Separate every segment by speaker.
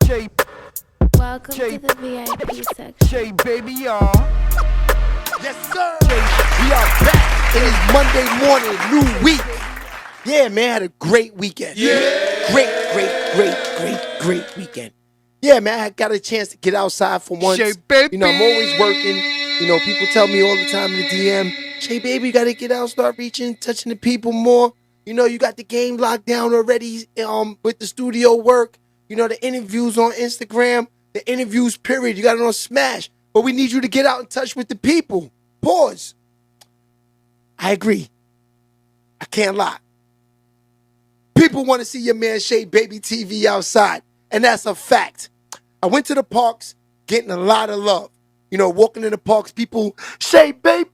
Speaker 1: Welcome to the VIP section.
Speaker 2: Shay, baby, y'all.
Speaker 3: Yes, sir. We are back. It is Monday morning, new week. Yeah, man, had a great weekend.
Speaker 2: Yeah.
Speaker 3: Great weekend. Yeah, man, I got a chance to get outside for once.
Speaker 2: Shay, baby.
Speaker 3: You know, I'm always working. You know, people tell me all the time in the DM, Shay, baby, you got to get out, start reaching, touching the people more. You know, you got the game locked down already with the studio work. You know, the interviews on Instagram, the interviews, period. You got it on Smash. But we need you to get out in touch with the people. Pause. I agree. I can't lie. People want to see your man SHEABABYTV outside. And that's a fact. I went to the parks getting a lot of love. You know, walking in the parks, people, Shay Baby!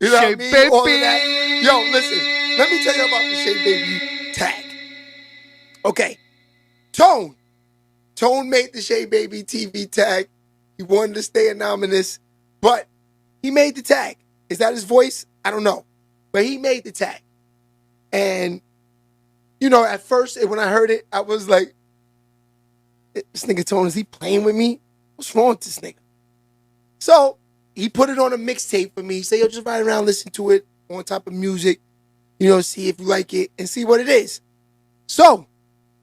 Speaker 3: You know what I mean? All of that. Yo, listen, let me tell you about the Shay Baby tag. Okay. Tone made the SHEABABYTV tag. He wanted to stay anonymous, but he made the tag. Is that his voice? I don't know. But he made the tag. And, you know, at first, when I heard it, I was like, this nigga Tone, is he playing with me? What's wrong with this nigga? So he put it on a mixtape for me. He said, yo, just ride around, listen to it on top of music, you know, see if you like it and see what it is. So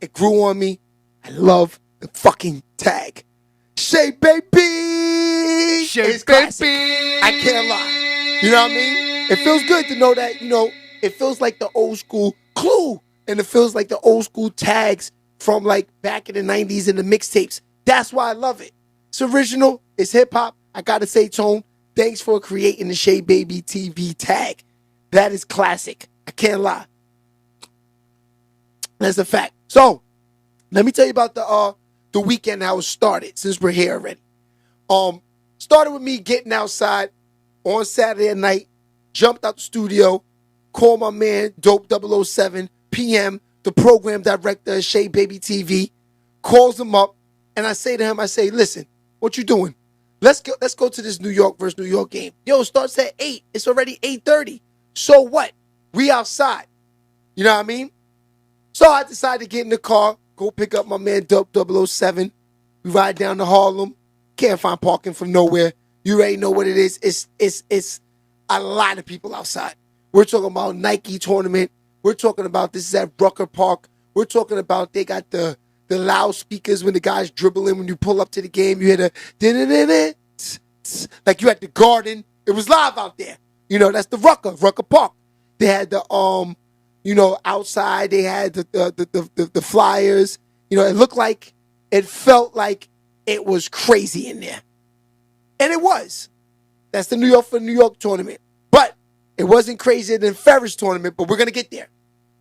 Speaker 3: it grew on me. I love the fucking tag. Shay Baby!
Speaker 2: Shay,
Speaker 3: it's
Speaker 2: baby!
Speaker 3: Classic. I can't lie. You know what I mean? It feels good to know that, you know, it feels like the old school Clue. And it feels like the old school tags from like back in the 90s and the mixtapes. That's why I love it. It's original. It's hip hop. I got to say, Tone, thanks for creating the SHEABABYTV tag. That is classic. I can't lie. That's a fact. So, let me tell you about the weekend how it started, since we're here already. Started with me getting outside on Saturday night, jumped out the studio, called my man, Dope 007 PM, the program director of SHEABABYTV, calls him up, and I say to him, I say, listen, what you doing? Let's go to this New York versus New York game. Yo, it starts at 8. It's already 8:30. So what? We outside. You know what I mean? So I decided to get in the car, go pick up my man Dope 007. We ride down to Harlem. Can't find parking from nowhere. You already know what it is. It's a lot of people outside. We're talking about Nike tournament. We're talking about this is at Rucker Park. We're talking about they got the loudspeakers when the guys dribbling. When you pull up to the game, you hear the like you at the Garden. It was live out there. You know, that's the Rucker Park. They had the you know, outside they had the flyers. You know, it felt like it was crazy in there. And it was. That's the New York tournament. But it wasn't crazier than Ferris tournament, but we're going to get there.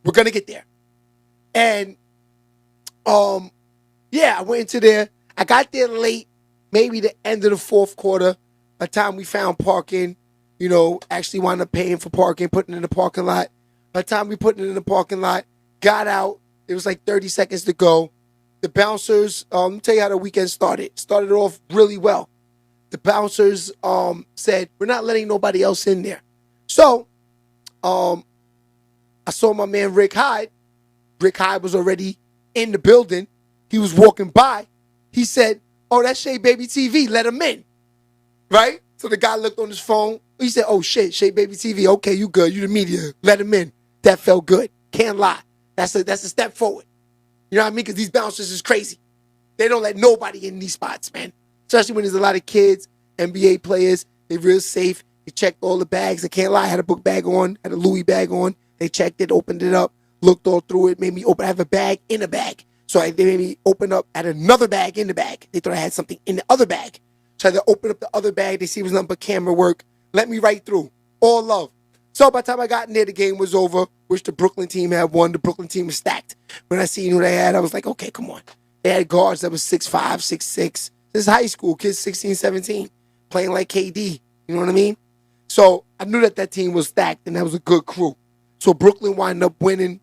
Speaker 3: We're going to get there. And, yeah, I went into there. I got there late, maybe the end of the fourth quarter. By the time we found parking, you know, actually wound up paying for parking, putting it in the parking lot. By the time we put it in the parking lot, got out, it was like 30 seconds to go. The bouncers, let me tell you how the weekend started. Started off really well. The bouncers said, we're not letting nobody else in there. So, I saw my man Rick Hyde. Rick Hyde was already in the building. He was walking by. He said, oh, that's SHEABABYTV. Let him in. Right? So the guy looked on his phone. He said, oh, shit, SHEABABYTV. Okay, you good. You the media. Let him in. That felt good. Can't lie. That's a step forward. You know what I mean? Because these bouncers is crazy. They don't let nobody in these spots, man. Especially when there's a lot of kids, NBA players. They're real safe. They checked all the bags. I can't lie. I had a book bag on, had a Louis bag on. They checked it, opened it up, looked all through it, made me have a bag in a bag. So they made me open up, had another bag in the bag. They thought I had something in the other bag. So I had to open up the other bag. They see it was nothing but camera work. Let me right through. All love. So by the time I got in there, the game was over, which the Brooklyn team had won. The Brooklyn team was stacked. When I seen who they had, I was like, okay, come on. They had guards that was 6'5", 6'6". This is high school, kids 16, 17, playing like KD. You know what I mean? So I knew that team was stacked, and that was a good crew. So Brooklyn wound up winning.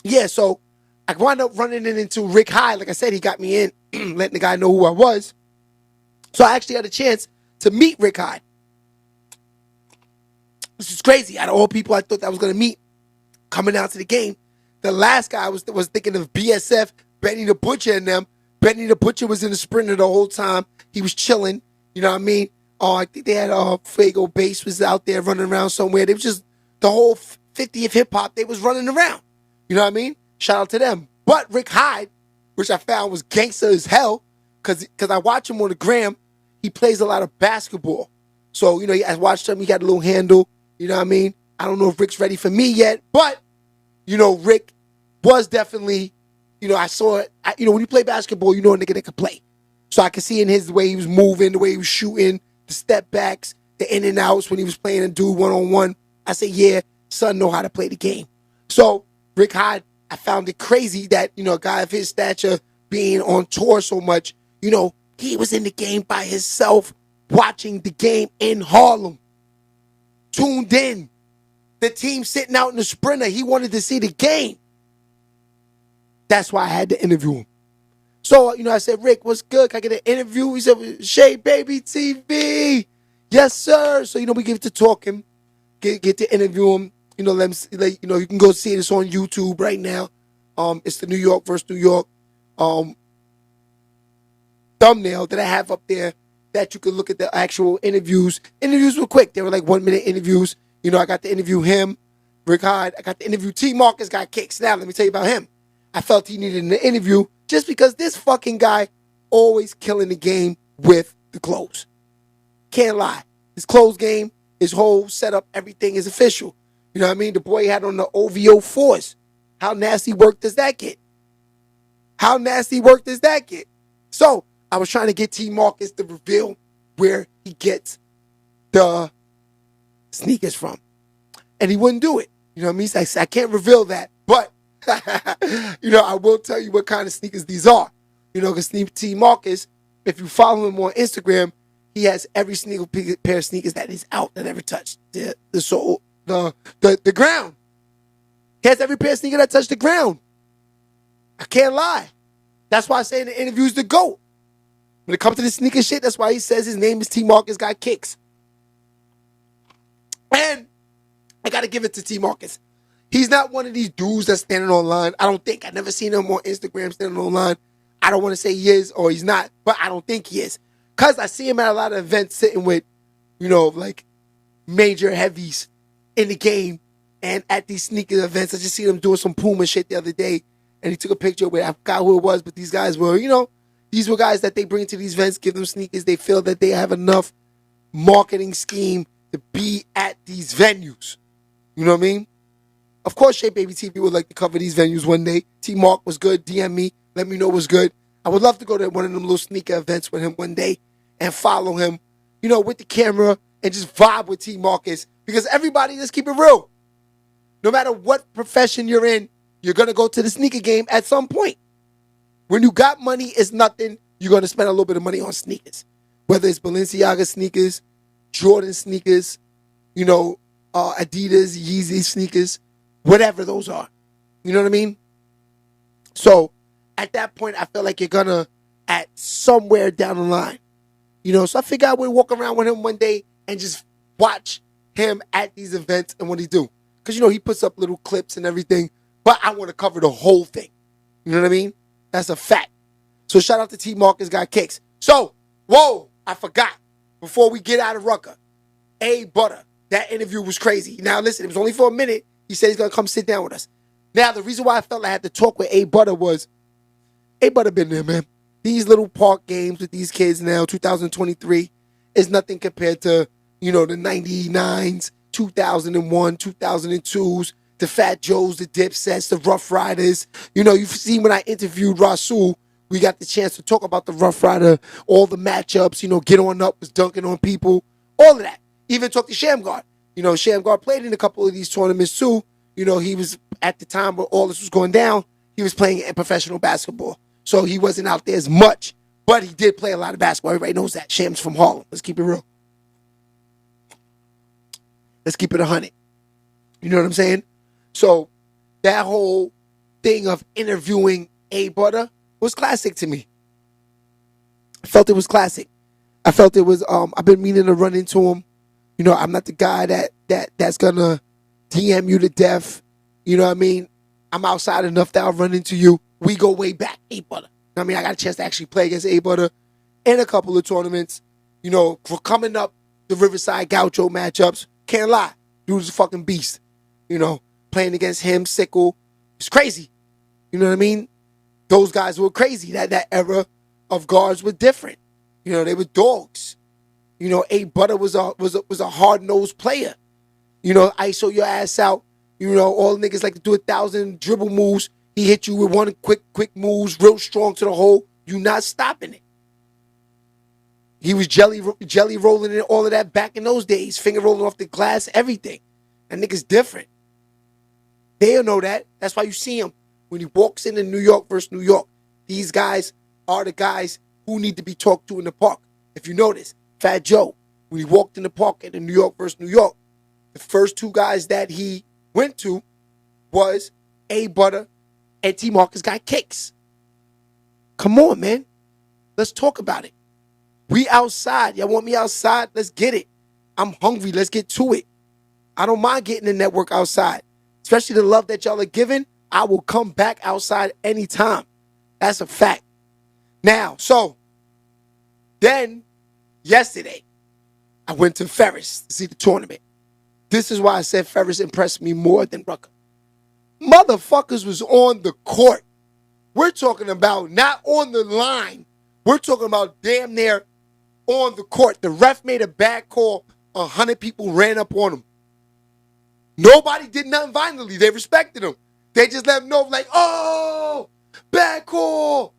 Speaker 3: Yeah, so I wound up running into Rick Hyde. Like I said, he got me in, letting the guy know who I was. So I actually had a chance to meet Rick Hyde. This is crazy. Out of all people I thought I was going to meet coming out to the game, the last guy I was thinking of BSF, Benny the Butcher and them. Benny the Butcher was in the Sprinter the whole time. He was chilling. You know what I mean? I think they had Fuego Bass was out there running around somewhere. They was just the whole 50th hip hop. They was running around. You know what I mean? Shout out to them. But Rick Hyde, which I found was gangster as hell, because I watch him on the gram. He plays a lot of basketball. So, you know, I watched him. He got a little handle. You know what I mean? I don't know if Rick's ready for me yet, but, you know, Rick was definitely, you know, I saw it. You know, when you play basketball, you know a nigga that can play. So I could see in his way he was moving, the way he was shooting, the step backs, the in and outs when he was playing a dude one-on-one. I said, yeah, son know how to play the game. So Rick Hyde, I found it crazy that, you know, a guy of his stature being on tour so much, you know, he was in the game by himself, watching the game in Harlem. Tuned in. The team sitting out in the Sprinter. He wanted to see the game. That's why I had to interview him. So, you know, I said, Rick, what's good? Can I get an interview? He said, SHEABABYTV. Yes, sir. So, you know, we get to talking, get to interview him. You know, you know, you can go see this on YouTube right now. It's the New York versus New York thumbnail that I have up there that you can look at the actual interviews. Interviews were quick. They were like 1 minute interviews. You know, I got to interview him, Rick Hyde. I got to interview T. Marcus, got kicks. Now, let me tell you about him. I felt he needed an interview just because this fucking guy always killing the game with the clothes. Can't lie. His clothes game, his whole setup, everything is official. You know what I mean? The boy had on the OVO Force. How nasty work does that get? How nasty work does that get? So, I was trying to get T. Marcus to reveal where he gets the sneakers from. And he wouldn't do it. You know what I mean? He's like, I can't reveal that. But, you know, I will tell you what kind of sneakers these are. You know, because T. Marcus, if you follow him on Instagram, he has every single pair of sneakers that is out that ever touched the ground. He has every pair of sneakers that touched the ground. I can't lie. That's why I say in the interviews, the GOAT. When it comes to this sneaker shit, that's why he says his name is T. Marcus got kicks. And I got to give it to T. Marcus. He's not one of these dudes that's standing online. I don't think. I've never seen him on Instagram standing online. I don't want to say he is or he's not, but I don't think he is. Because I see him at a lot of events sitting with, you know, like major heavies in the game. And at these sneaker events, I just seen him doing some Puma shit the other day. And he took a picture with, I forgot who it was, but these guys were, you know, these were guys that they bring to these events, give them sneakers. They feel that they have enough marketing scheme to be at these venues. You know what I mean? Of course, SHEABABYTV would like to cover these venues one day. T. Mark was good. DM me. Let me know what's good. I would love to go to one of them little sneaker events with him one day and follow him, you know, with the camera and just vibe with T. Marcus. Because everybody, let's keep it real. No matter what profession you're in, you're going to go to the sneaker game at some point. When you got money, it's nothing. You're going to spend a little bit of money on sneakers. Whether it's Balenciaga sneakers, Jordan sneakers, you know, Adidas, Yeezy sneakers, whatever those are. You know what I mean? So at that point, I feel like you're going to at somewhere down the line. You know, so I figured I would walk around with him one day and just watch him at these events and what he do. Because, you know, he puts up little clips and everything, but I want to cover the whole thing. You know what I mean? That's a fact. So shout out to T. Marcus got kicks. So, whoa, I forgot. Before we get out of Rucker, A. Butter, that interview was crazy. Now, listen, it was only for a minute. He said he's going to come sit down with us. Now, the reason why I felt I had to talk with A. Butter was, A. Butter been there, man. These little park games with these kids now, 2023, is nothing compared to, you know, the 99s, 2001, 2002s, the Fat Joes, the Dipsets, the Rough Riders. You know, you've seen when I interviewed Rasul, we got the chance to talk about the Rough Rider, all the matchups, you know, Get On Up was dunking on people, all of that. Even talked to Shamgar. You know, Shamgar played in a couple of these tournaments too. You know, he was, at the time where all this was going down, he was playing in professional basketball. So he wasn't out there as much, but he did play a lot of basketball. Everybody knows that. Sham's from Harlem. Let's keep it real. Let's keep it 100. You know what I'm saying? So that whole thing of interviewing A. Butter was classic to me. I felt it was classic. I felt it was, I've been meaning to run into him. You know, I'm not the guy that's gonna DM you to death. You know what I mean? I'm outside enough that I'll run into you. we go way back. A-Butter. I mean, I got a chance to actually play against A-Butter in a couple of tournaments. You know, for coming up the Riverside Gaucho matchups. Can't lie. Dude's a fucking beast. You know, playing against him, Sickle. It's crazy. You know what I mean? Those guys were crazy. That era of guards were different. You know, they were dogs. You know, A-Butter was a hard-nosed player. You know, ISO your ass out. You know, all the niggas like to do 1,000 dribble moves. He hit you with one quick moves, real strong to the hole. You not stopping it. He was jelly rolling and all of that back in those days. Finger rolling off the glass, everything. That nigga's different. They'll know that. That's why you see him when he walks into New York versus New York. These guys are the guys who need to be talked to in the park. If you notice, Fat Joe, when he walked in the park at the New York versus New York, the first two guys that he went to was A-Butter and T. Marcus got kicks. Come on, man. Let's talk about it. We outside. Y'all want me outside? Let's get it. I'm hungry. Let's get to it. I don't mind getting the network outside. Especially the love that y'all are giving. I will come back outside anytime. That's a fact. Now, so, then, yesterday, I went to Ferris to see the tournament. This is why I said Ferris impressed me more than Rucker. Motherfuckers was on the court. We're talking about not on the line. We're talking about damn near on the court. The ref made a bad call. 100 people ran up on him. Nobody did nothing violently. They respected him. They just let him know, like, oh, bad call.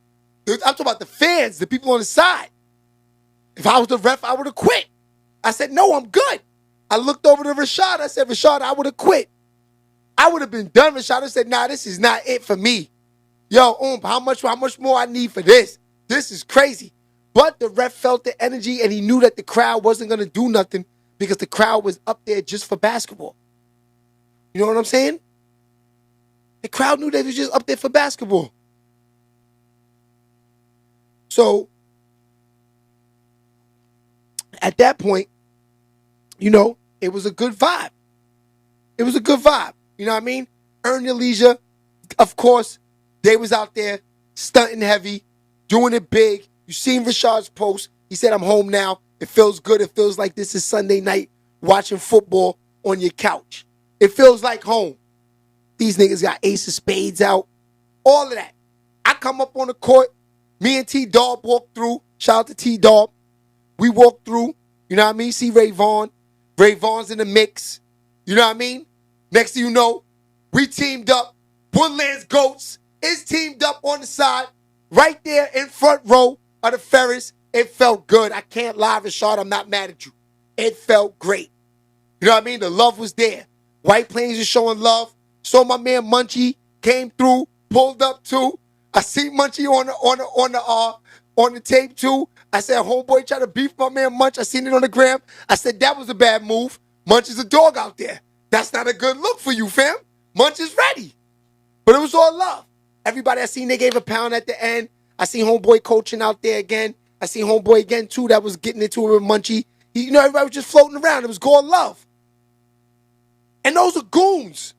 Speaker 3: I'm talking about the fans, the people on the side. If I was the ref, I would have quit. I said, no, I'm good. I looked over to Rashad. I said, Rashad, I would have quit. I would have been done. Rashad said, nah, this is not it for me. Yo, how much more I need for this? This is crazy. But the ref felt the energy, and he knew that the crowd wasn't going to do nothing because the crowd was up there just for basketball. You know what I'm saying? The crowd knew they was just up there for basketball. So, at that point, you know, it was a good vibe. It was a good vibe. You know what I mean? Earn Your Leisure. Of course, they was out there stunting heavy, doing it big. You seen Rashad's post. He said, I'm home now. It feels good. It feels like this is Sunday night watching football on your couch. It feels like home. These niggas got Ace of Spades out. All of that. I come up on the court. Me and T-Dog walk through. Shout out to T-Dog. We walk through. You know what I mean? See Ray Vaughn. Ray Vaughn's in the mix. You know what I mean? Next thing you know, we teamed up. Woodlands Goats is teamed up on the side. Right there in front row of the Ferris. It felt good. I can't lie, Rashad. I'm not mad at you. It felt great. You know what I mean? The love was there. White Plains is showing love. Saw my man Munchie came through, pulled up too. I see Munchie on the tape too. I said, homeboy tried to beef my man Munch. I seen it on the gram. I said, that was a bad move. Munch is a dog out there. That's not a good look for you, fam. Munch is ready. But it was all love. Everybody I seen, they gave a pound at the end. I seen homeboy coaching out there again. I seen homeboy again too that was getting into it with Munchie. You know, everybody was just floating around. It was going love. And those are goons.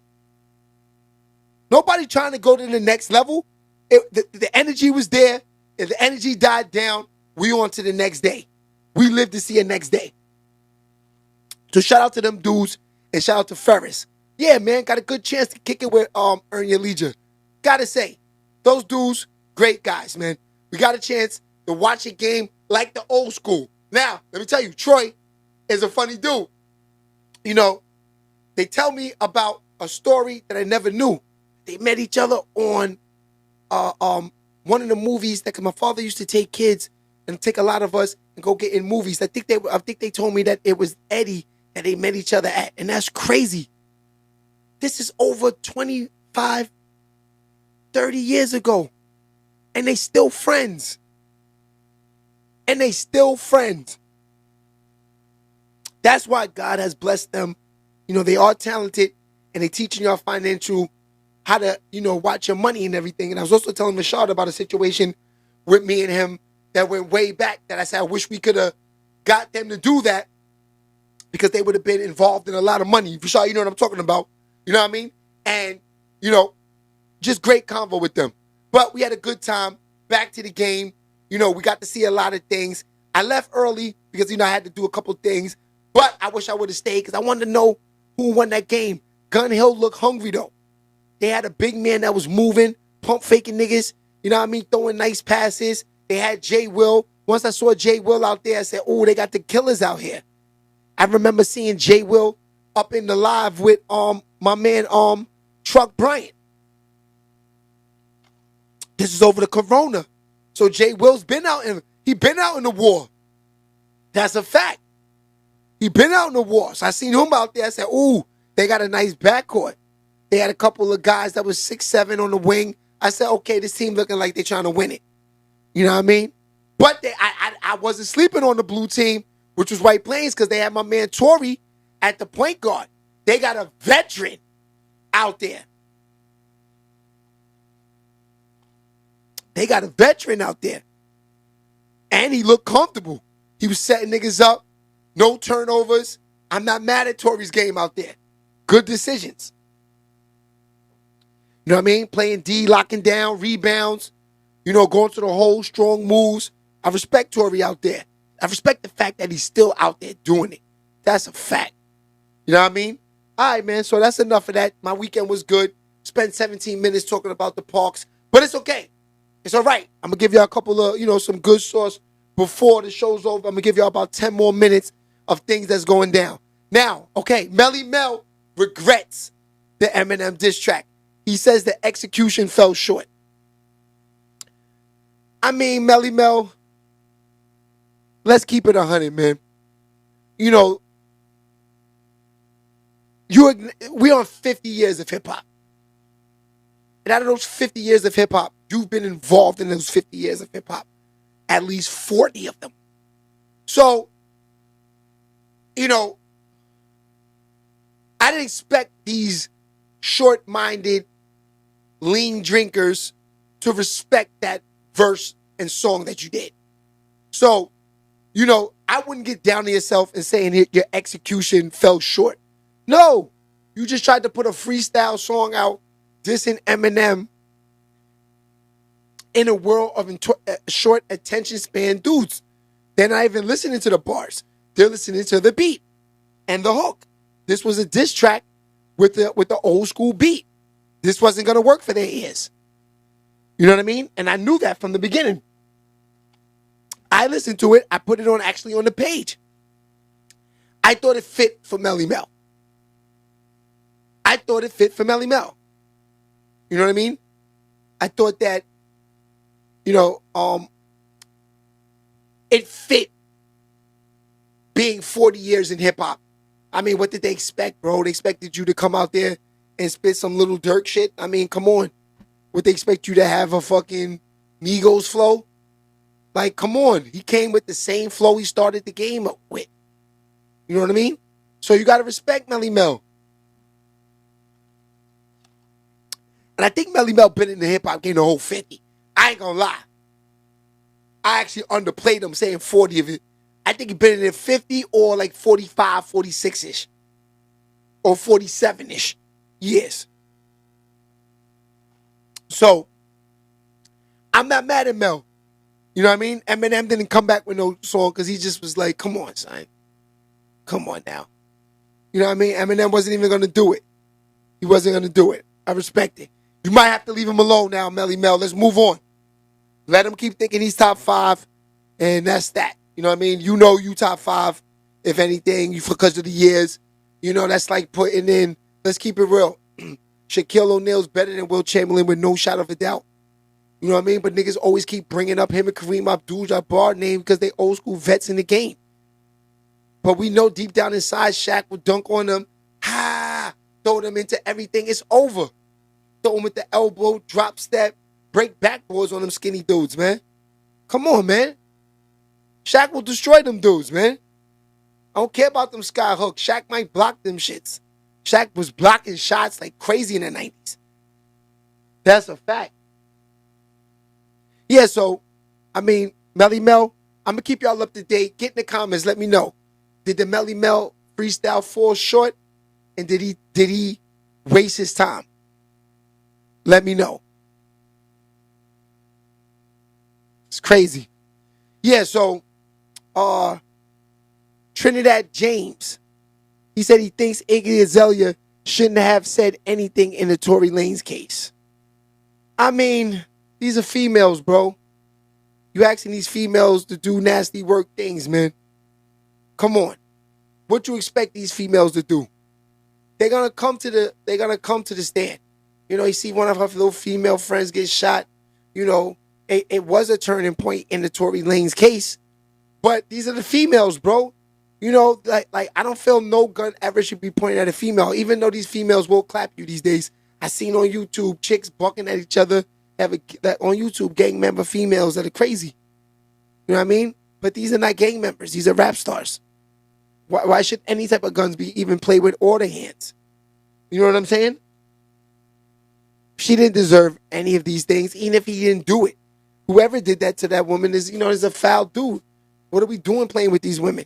Speaker 3: Nobody trying to go to the next level. The energy was there. If the energy died down, we on to the next day. We live to see a next day. So shout out to them dudes and shout out to Ferris. Yeah, man, got a good chance to kick it with Earn Your Leisure. Gotta say, those dudes, great guys, man. We got a chance to watch a game like the old school. Now, let me tell you, Troy is a funny dude. You know, they tell me about a story that I never knew. They met each other on one of the movies that my father used to take kids and take a lot of us and go get in movies. I think they told me that it was Eddie that they met each other at, and that's crazy. This is over 25, 30 years ago, and they still friends. And they still friends. That's why God has blessed them. You know, they are talented, and they teaching y'all financial, how to, you know, watch your money and everything. And I was also telling Rashad about a situation with me and him that went way back that I said I wish we could have got them to do that because they would have been involved in a lot of money. Rashad, you know what I'm talking about. You know what I mean? And, you know, just great convo with them. But we had a good time. Back to the game. You know, we got to see a lot of things. I left early because, you know, I had to do a couple things. But I wish I would have stayed because I wanted to know who won that game. Gun Hill looked hungry, though. They had a big man that was moving, pump faking niggas, you know what I mean, throwing nice passes. They had Jay Will. Once I saw Jay Will out there, I said, oh, they got the killers out here. I remember seeing Jay Will up in the live with my man Truck Bryant. This is over the corona. So Jay Will's been out in the war. That's a fact. He been out in the war. So I seen him out there. I said, ooh, they got a nice backcourt. They had a couple of guys that was 6'7" on the wing. I said, okay, this team looking like they're trying to win it. You know what I mean? But I wasn't sleeping on the blue team, which was White Plains, because they had my man Torrey at the point guard. They got a veteran out there. They got a veteran out there. And he looked comfortable. He was setting niggas up. No turnovers. I'm not mad at Torrey's game out there. Good decisions. You know what I mean? Playing D, locking down, rebounds. You know, going to the hole, strong moves. I respect Torrey out there. I respect the fact that he's still out there doing it. That's a fact. You know what I mean? All right, man. So that's enough of that. My weekend was good. Spent 17 minutes talking about the parks. But it's okay. It's all right. I'm going to give y'all a couple of, you know, some good sauce before the show's over. I'm going to give y'all about 10 more minutes of things that's going down. Now, okay, Melly Mel regrets the Eminem diss track. He says the execution fell short. I mean, Melly Mel, let's keep it 100, man. You know, we're on 50 years of hip-hop. And out of those 50 years of hip-hop, you've been involved in those 50 years of hip-hop. At least 40 of them. So, you know, I didn't expect these short-minded, lean drinkers to respect that verse and song that you did. So, you know, I wouldn't get down to yourself and saying your execution fell short. No, you just tried to put a freestyle song out dissing Eminem in a world of short attention span dudes. They're not even listening to the bars. They're listening to the beat and the hook. This was a diss track with the old school beat. This wasn't going to work for their ears. You know what I mean? And I knew that from the beginning. I listened to it. I put it on actually on the page. I thought it fit for Melly Mel. I thought it fit for Melly Mel. You know what I mean? I thought that, you know, it fit being 40 years in hip hop. I mean, what did they expect, bro? They expected you to come out there and spit some Lil Durk shit. I mean, come on. Would they expect you to have a fucking Migos flow? Like, come on. He came with the same flow he started the game up with. You know what I mean? So you got to respect Melly Mel. And I think Melly Mel been in the hip-hop game the whole 50. I ain't gonna lie. I actually underplayed him saying 40 of it. I think he been in it 50 or like 45, 46-ish. Or 47-ish years. So, I'm not mad at Mel. You know what I mean? Eminem didn't come back with no song because he just was like, come on, son. Come on now. You know what I mean? Eminem wasn't even going to do it. He wasn't going to do it. I respect it. You might have to leave him alone now, Melly Mel. Let's move on. Let him keep thinking he's top 5, and that's that. You know what I mean? You know you top 5, if anything, because of the years. You know, that's like putting in, let's keep it real. Shaquille O'Neal's better than Will Chamberlain with no shot of a doubt. You know what I mean? But niggas always keep bringing up him and Kareem Abdul-Jabbar name because they old school vets in the game. But we know deep down inside, Shaq would dunk on them. Throw them into everything. It's over. Throw them with the elbow, drop step, break backboards on them skinny dudes, man. Come on, man. Shaq will destroy them dudes, man. I don't care about them sky hooks. Shaq might block them shits. Shaq was blocking shots like crazy in the 90s. That's a fact. Yeah, so, I mean, Melly Mel, I'm going to keep y'all up to date. Get in the comments. Let me know. Did the Melly Mel freestyle fall short? And did he waste his time? Let me know. crazy. Yeah, so Trinidad James, he said he thinks Iggy Azalea shouldn't have said anything in the Tory Lanez case. I mean, these are females, bro. You asking these females to do nasty work things, man. Come on. What you expect these females to do? They're gonna come to the stand. You know, you see one of her little female friends get shot. You know, it was a turning point in the Tory Lanez case. But these are the females, bro. You know, like I don't feel no gun ever should be pointed at a female, even though these females will clap you these days. I seen on YouTube chicks bucking at each other. That on YouTube, gang member females that are crazy. You know what I mean? But these are not gang members. These are rap stars. Why should any type of guns be even played with or the hands? You know what I'm saying? She didn't deserve any of these things, even if he didn't do it. Whoever did that to that woman is a foul dude. What are we doing playing with these women?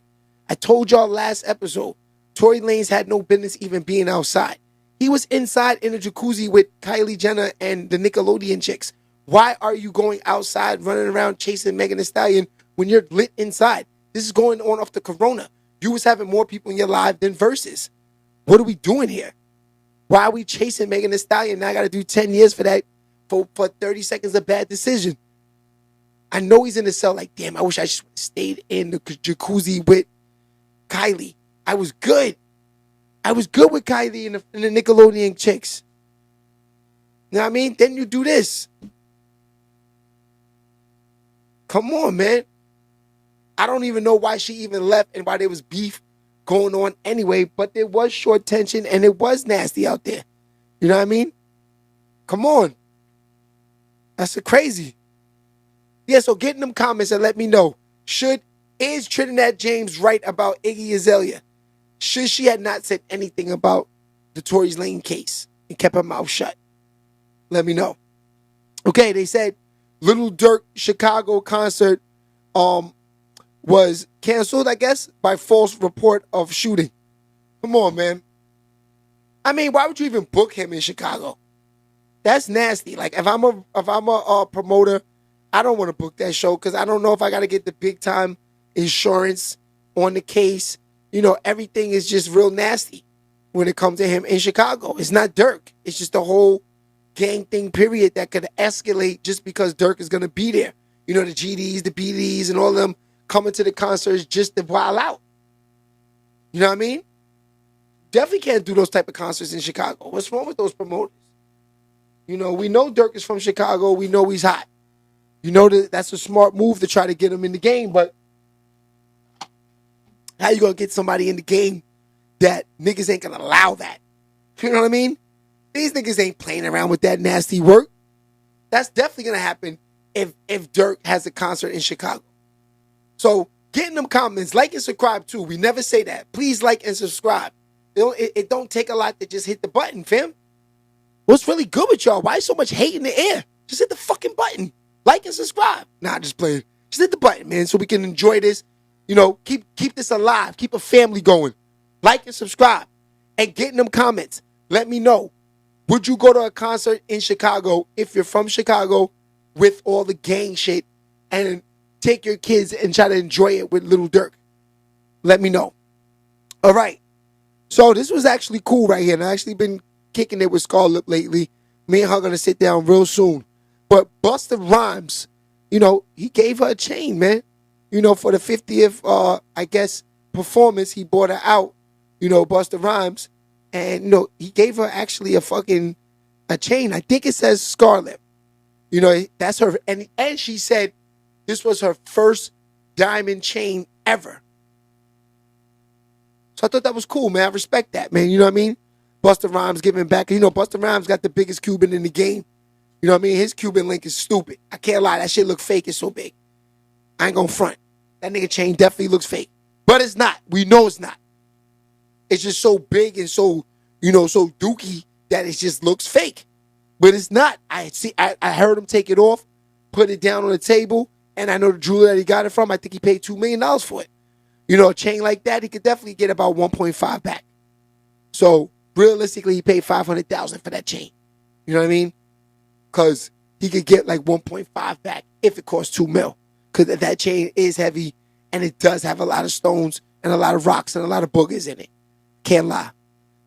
Speaker 3: I told y'all last episode, Tory Lanez had no business even being outside. He was inside in a jacuzzi with Kylie Jenner and the Nickelodeon chicks. Why are you going outside running around chasing Megan Thee Stallion when you're lit inside? This is going on off the corona. You was having more people in your life than Versus. What are we doing here? Why are we chasing Megan Thee Stallion? Now I got to do 10 years for that, for 30 seconds of bad decision. I know he's in the cell like, damn, I wish I just stayed in the jacuzzi with Kylie. I was good. I was good with Kylie and the Nickelodeon chicks. You know what I mean? Then you do this. Come on, man. I don't even know why she even left and why there was beef going on anyway, but there was short tension and it was nasty out there. You know what I mean? Come on. That's crazy. Yeah, so get in them comments and let me know. Is Trinidad James right about Iggy Azalea? Should she had not said anything about the Tory Lanez case and kept her mouth shut? Let me know. Okay, they said Lil Durk Chicago concert was canceled, I guess, by false report of shooting. Come on, man. I mean, why would you even book him in Chicago? That's nasty. Like, if I'm a promoter, I don't want to book that show because I don't know if I got to get the big time insurance on the case. You know, everything is just real nasty when it comes to him in Chicago. It's not Durk. It's just the whole gang thing, period, that could escalate just because Durk is going to be there. You know, the GDs, the BDs, and all of them coming to the concerts just to wild out. You know what I mean? Definitely can't do those type of concerts in Chicago. What's wrong with those promoters? You know, we know Durk is from Chicago. We know he's hot. You know that's a smart move to try to get him in the game, but how you gonna get somebody in the game that niggas ain't gonna allow that? You know what I mean? These niggas ain't playing around with that nasty work. That's definitely gonna happen if Durk has a concert in Chicago. So get in them comments, like and subscribe too. We never say that. Please like and subscribe. It don't take a lot to just hit the button, fam. What's really good with y'all? Why so much hate in the air? Just hit the fucking button. Like and subscribe. Nah, just playing. Just hit the button, man, so we can enjoy this. You know, keep this alive. Keep a family going. Like and subscribe. And get in them comments. Let me know. Would you go to a concert in Chicago if you're from Chicago with all the gang shit and take your kids and try to enjoy it with Lil Durk? Let me know. All right. So this was actually cool right here. And I've actually been kicking it with Scarlett lately. Me and her going to sit down real soon. But Busta Rhymes, you know, he gave her a chain, man. You know, for the 50th, I guess, performance, he bought her out, you know, Busta Rhymes. And, you know, he gave her actually a chain. I think it says Scarlett. You know, that's her. And she said this was her first diamond chain ever. So I thought that was cool, man. I respect that, man. You know what I mean? Busta Rhymes giving back. You know, Busta Rhymes got the biggest Cuban in the game. You know what I mean? His Cuban link is stupid. I can't lie. That shit look fake. It's so big. I ain't gonna front. That nigga chain definitely looks fake. But it's not. We know it's not. It's just so big and so, you know, so dookie that it just looks fake. But it's not. I heard him take it off, put it down on the table, and I know the jeweler that he got it from, I think he paid $2 million for it. You know, a chain like that, he could definitely get about 1.5 back. So, realistically, he paid $500,000 for that chain. You know what I mean? Because he could get like 1.5 back if it costs $2 million. because that chain is heavy and it does have a lot of stones and a lot of rocks and a lot of boogers in it. Can't lie.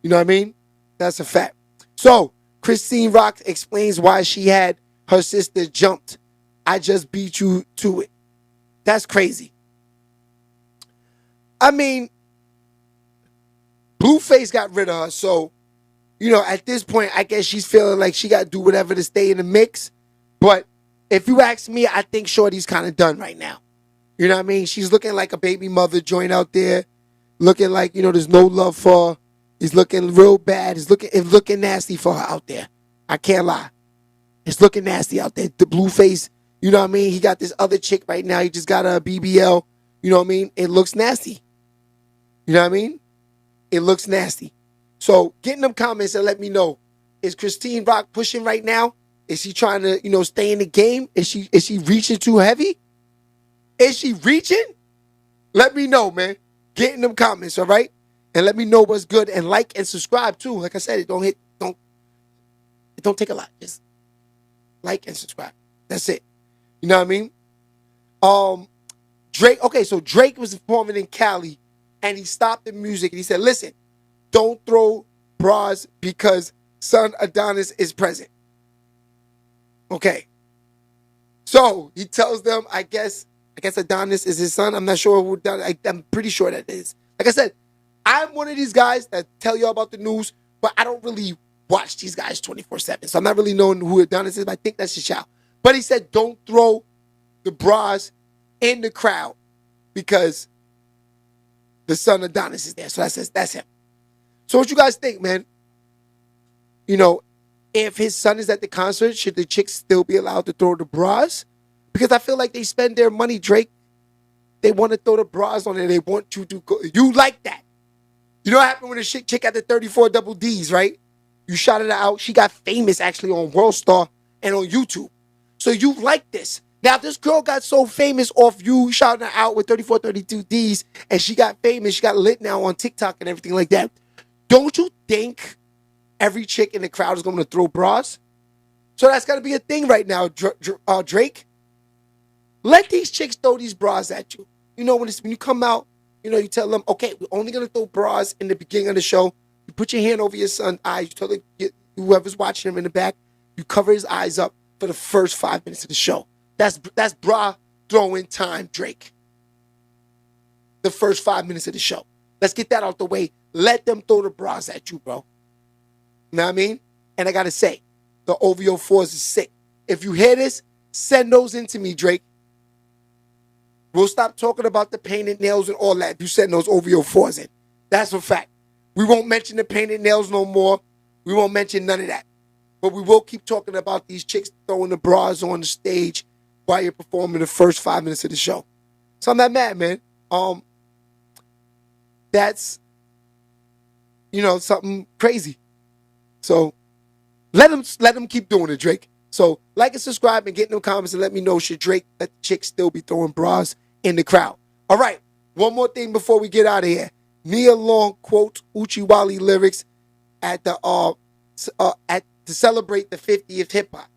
Speaker 3: You know what I mean? That's a fact. So, Chrisean Rock explains why she had her sister jumped. I just beat you to it. That's crazy. I mean, Blueface got rid of her, so, you know, at this point, I guess she's feeling like she got to do whatever to stay in the mix. But if you ask me, I think Shorty's kind of done right now. You know what I mean? She's looking like a baby mother joint out there, looking like, you know, there's no love for her. He's looking real bad. It's looking nasty for her out there. I can't lie. It's looking nasty out there. The Blueface, you know what I mean? He got this other chick right now. He just got a BBL. You know what I mean? It looks nasty. You know what I mean? It looks nasty. So get in them comments and let me know. Is Chrisean Rock pushing right now? Is she trying to, you know, stay in the game? Is she reaching too heavy? Is she reaching? Let me know, man. Get in them comments, all right? And let me know what's good. And like and subscribe too. Like I said, it don't take a lot. Just like and subscribe. That's it. You know what I mean? Drake, okay, so Drake was performing in Cali and he stopped the music and he said, listen, don't throw bras because son Adonis is present. Okay. So he tells them, I guess Adonis is his son. I'm not sure who Adonis, I'm pretty sure that is. Like I said, I'm one of these guys that tell you about the news, but I don't really watch these guys 24/7. So I'm not really knowing who Adonis is, but I think that's his child. But he said, don't throw the bras in the crowd because the son Adonis is there. So that's him. So what you guys think, man? You know, if his son is at the concert, should the chicks still be allowed to throw the bras? Because I feel like they spend their money, Drake. They want to throw the bras on it. They want you to go. You like that. You know what happened when the chick had the 34 double Ds, right? You shouted her out. She got famous actually on World Star and on YouTube. So you like this. Now, this girl got so famous off you shouting her out with 34, 32 Ds, and she got famous. She got lit now on TikTok and everything like that. Don't you think every chick in the crowd is going to throw bras? So that's got to be a thing right now, Drake. Let these chicks throw these bras at you. You know, when you come out, you know, you tell them, okay, we're only going to throw bras in the beginning of the show. You put your hand over your son's eyes. You tell whoever's watching him in the back, you cover his eyes up for the first 5 minutes of the show. That's bra throwing time, Drake. The first 5 minutes of the show. Let's get that out the way. Let them throw the bras at you, bro. You know what I mean? And I got to say, the OVO 4s is sick. If you hear this, send those in to me, Drake. We'll stop talking about the painted nails and all that if you send those OVO 4s in. That's a fact. We won't mention the painted nails no more. We won't mention none of that. But we will keep talking about these chicks throwing the bras on the stage while you're performing the first 5 minutes of the show. So I'm not mad, man. That's, you know, something crazy. So let them keep doing it, Drake. So like and subscribe and get in the comments and let me know, should Drake let the chicks still be throwing bras in the crowd? All right, one more thing before we get out of here. Nia Long quotes Uchiwali lyrics at to celebrate the 50th hip hop.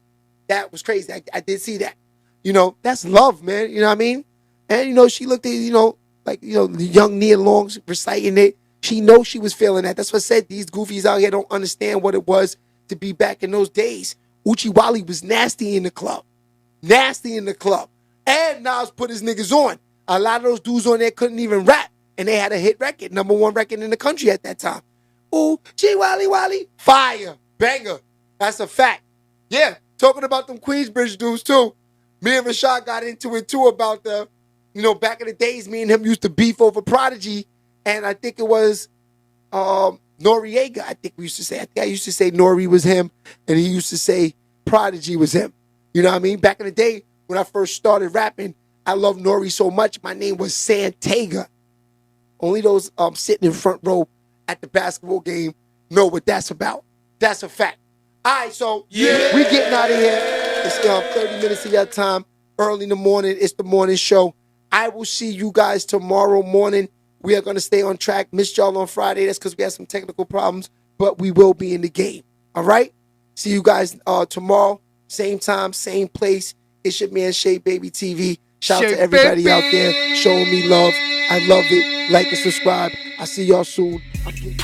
Speaker 3: That was crazy. I did see that. You know, that's love, man. You know what I mean? And you know, she looked at, you know, like, you know, the young Nia Long reciting it. She knows she was feeling that. That's what I said. These goofies out here don't understand what it was to be back in those days. Uchiwali was nasty in the club. Nasty in the club. And Nas put his niggas on. A lot of those dudes on there couldn't even rap. And they had a hit record, #1 record in the country at that time. Uchiwali. Fire. Banger. That's a fact. Yeah. Talking about them Queensbridge dudes too. Me and Rashad got into it too about the, you know, back in the days, me and him used to beef over Prodigy. And I think it was Noriega, I think we used to say. I think I used to say Nori was him, and he used to say Prodigy was him. You know what I mean? Back in the day, when I first started rapping, I loved Nori so much, my name was Santega. Only those sitting in front row at the basketball game know what that's about. That's a fact. All right, so yeah, we getting out of here. It's 30 minutes of your time, early in the morning. It's the morning show. I will see you guys tomorrow morning. We are going to stay on track. Missed y'all on Friday. That's because we had some technical problems, but we will be in the game. All right? See you guys tomorrow. Same time, same place. It's your man, SHEABABYTV. Shout out to everybody out there showing me love. I love it. Like and subscribe. I see y'all soon. I'm getting